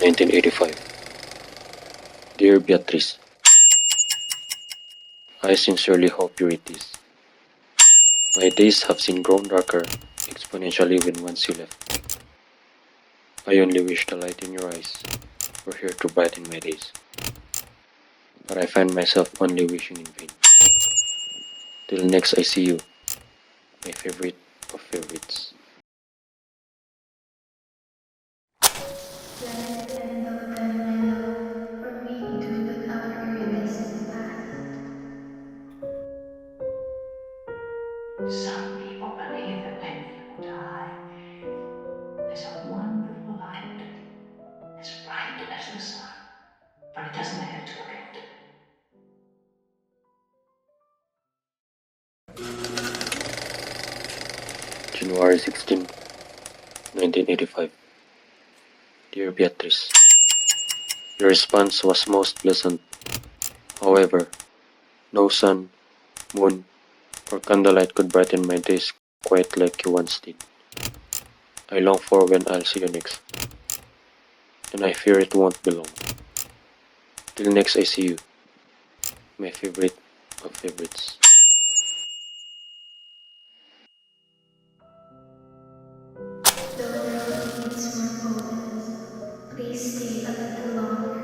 1985. Dear Beatrice, I sincerely hope you read this. My days have since grown darker exponentially when once you left. I only wish the light in your eyes were here to brighten my days. But I find myself only wishing in vain. Till next I see you, my favorite of favorites. Let it envelop them, my love, for we do but our iridescent past. Some people believe that when people die, there's a wonderful light, as bright as the sun, but it doesn't have to look at. January 16, 1985. Dear Beatrice, your response was most pleasant. However, no sun, moon, or candlelight could brighten my days quite like you once did. I long for when I'll see you next, and I fear it won't be long. Till next I see you, my favorite of favorites. Though the road needs more moments, please stay a little longer.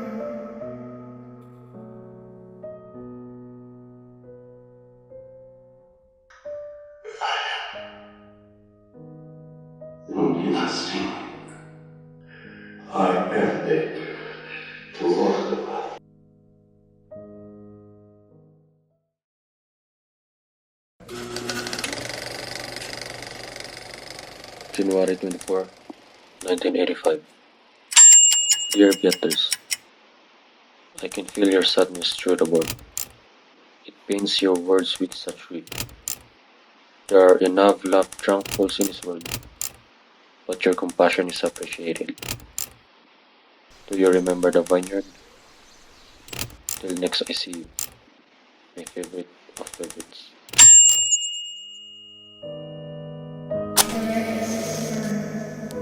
Only lasting. I am dead to all. January 24, 1985. Dear Beatrice, I can feel your sadness through the word. It paints your words with such grief. There are enough love-drunk fools in this world, but your compassion is appreciated. Do you remember the vineyard? Till next I see you, my favorite of favorites. There is a stillness,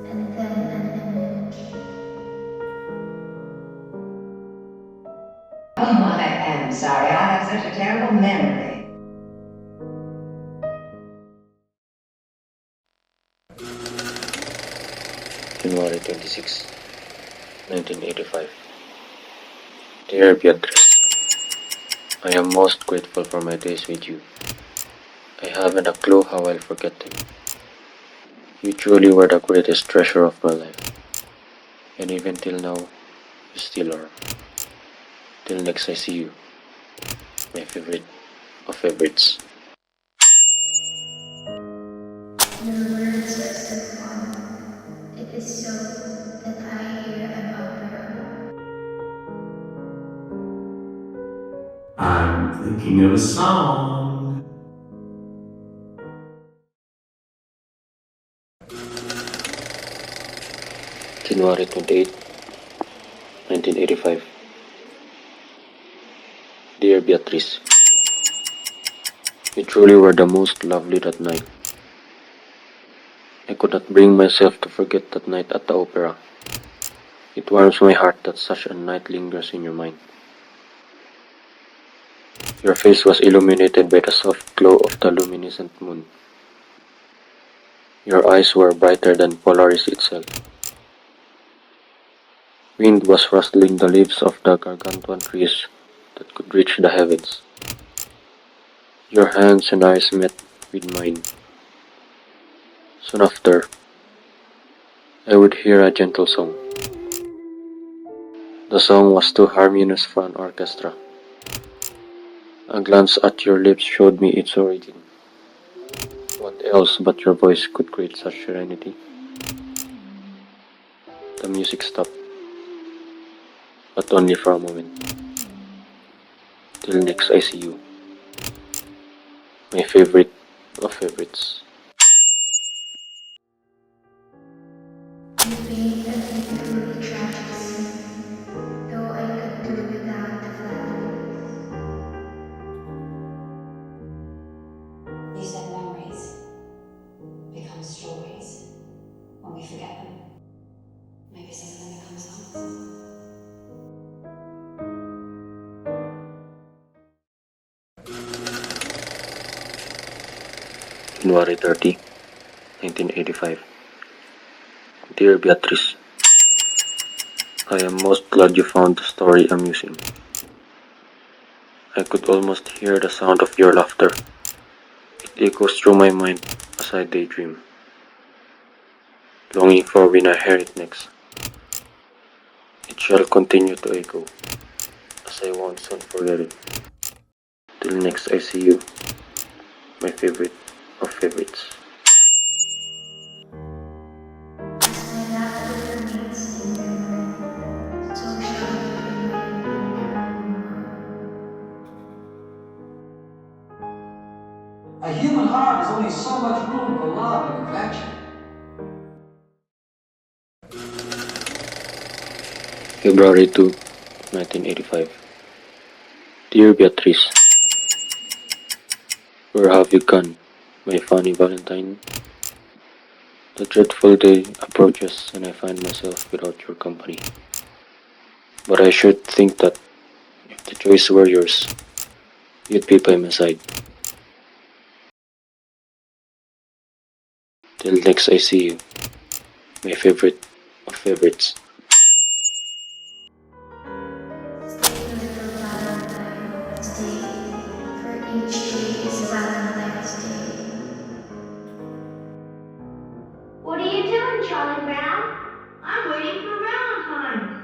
and then an image. Oh, I am sorry. I have such a terrible memory. January 26, 1985. Dear Beatrice, I am most grateful for my days with you. I haven't a clue how I'll forget them. You truly were the greatest treasure of my life, and even till now, you still are. Till next I see you, my favorite of favorites. Your words are so fond. It is so that I hear an opera. I'm thinking of a song. January 28, 1985. Dear Beatrice, you truly were the most lovely that night. I could not bring myself to forget that night at the opera. It warms my heart that such a night lingers in your mind. Your face was illuminated by the soft glow of the luminescent moon. Your eyes were brighter than Polaris itself. Wind was rustling the leaves of the gargantuan trees that could reach the heavens. Your hands and eyes met with mine. Soon after, I would hear a gentle song. The song was too harmonious for an orchestra. A glance at your lips showed me its origin. What else but your voice could create such serenity? The music stopped, but only for a moment. Till next I see you, my favorite of favorites. You paint a beautifully tragic scene, though I could do without the flatteries. You said memories become stories when we forget them. Maybe some of them become songs. January 30, 1985. Dear Beatrice, I am most glad you found the story amusing. I could almost hear the sound of your laughter. It echoes through my mind as I daydream, longing for when I hear it next. It shall continue to echo, as I won't soon forget it. Till next I see you, my favorite of favorites. As my laughter remains in your mind, so shall you remain in A human heart is only so much room for love and affection. February 2, 1985. Dear Beatrice, where have you gone, my funny Valentine? The dreadful day approaches and I find myself without your company. But I should think that if the choice were yours, you'd be by my side. Till next I see you, my favorite of favorites. Stay, little Valentine, stay, for each day is Valentine's Day. What are you doing, Charlie Brown? I'm waiting for Valentine's.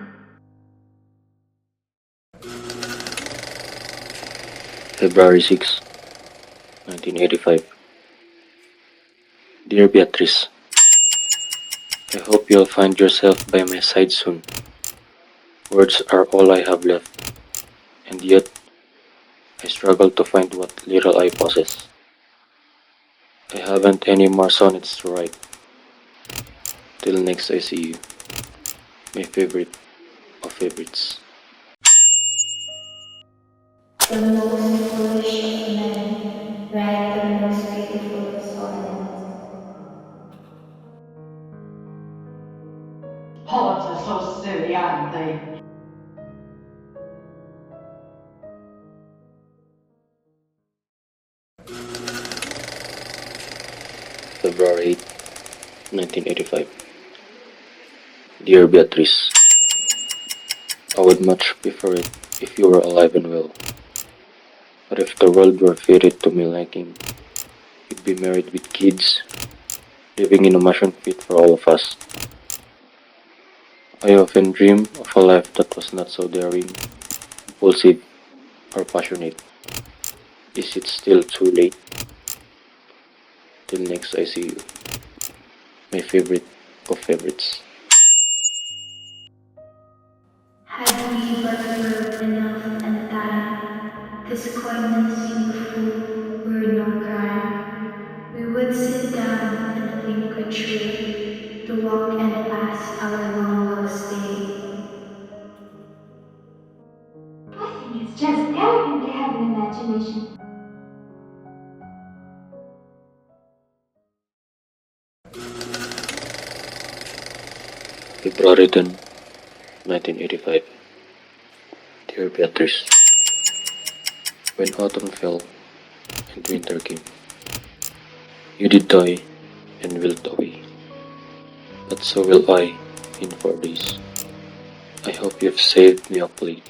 February 6, 1985. Dear Beatrice, I hope you'll find yourself by my side soon. Words are all I have left, and yet I struggle to find what little I possess. I haven't any more sonnets to write. Till next I see you, my favorite of favorites. The most foolish of men write the most beautiful sonnets. Poets are so silly, aren't they? February 8, 1985. Dear Beatrice, I would much prefer it if you were alive and well. But if the world were fated to my liking, you'd be married with kids, living in a mansion fit for all of us. I often dream of a life that was not so daring, impulsive, or passionate. Is it still too late? Till next I see you, my favorite of favorites. Had we but worked enough and time, this coyness in the fool were no crime. We would sit down and think with truth, to walk and pass our long lost day. I think it's just elegant to have an imagination. February 10, 1985. Dear Beatrice, when autumn fell and winter came, you did die and wilt away, but so will I in 4 days. I hope you've saved me up late.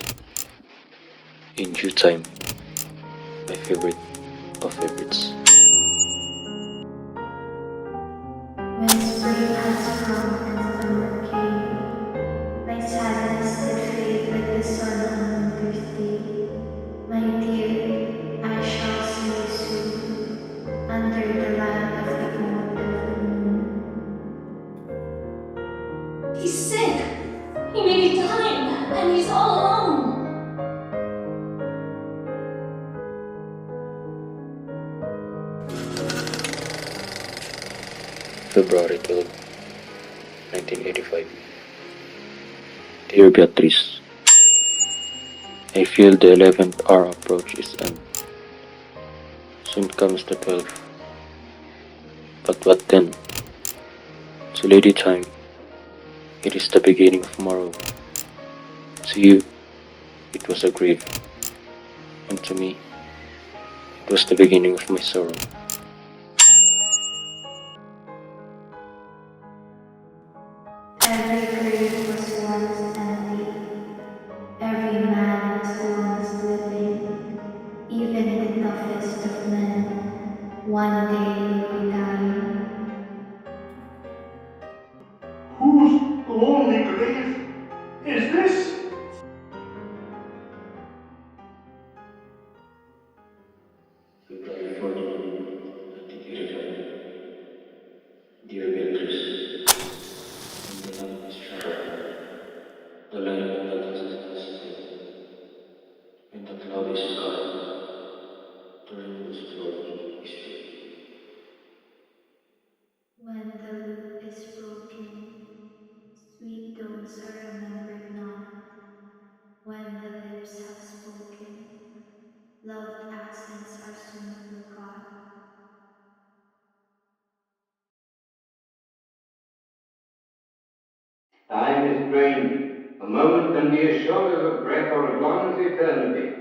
In due time, my favorite of favorites. When spring has come and summer came, my sadness did fade like the sun on winter's day. My dear, I shall see you soon, under the light of the old full moon. He's sick. He may be dying, and he's all alone. February 12, 1985. Dear Beatrice, I feel the 11th hour approach its end. Soon comes the 12th. But what then? To Lady Time, it is the beginning of morrow. To you, it was a grave, and to me, it was the beginning of my sorrow. the cloudy sky turned to explore history. When the loop is broken, sweet tones are remembered not. When the lips have spoken, loved accents are soon forgot. Time is strange. A moment can be as short as a breath or as long as eternity.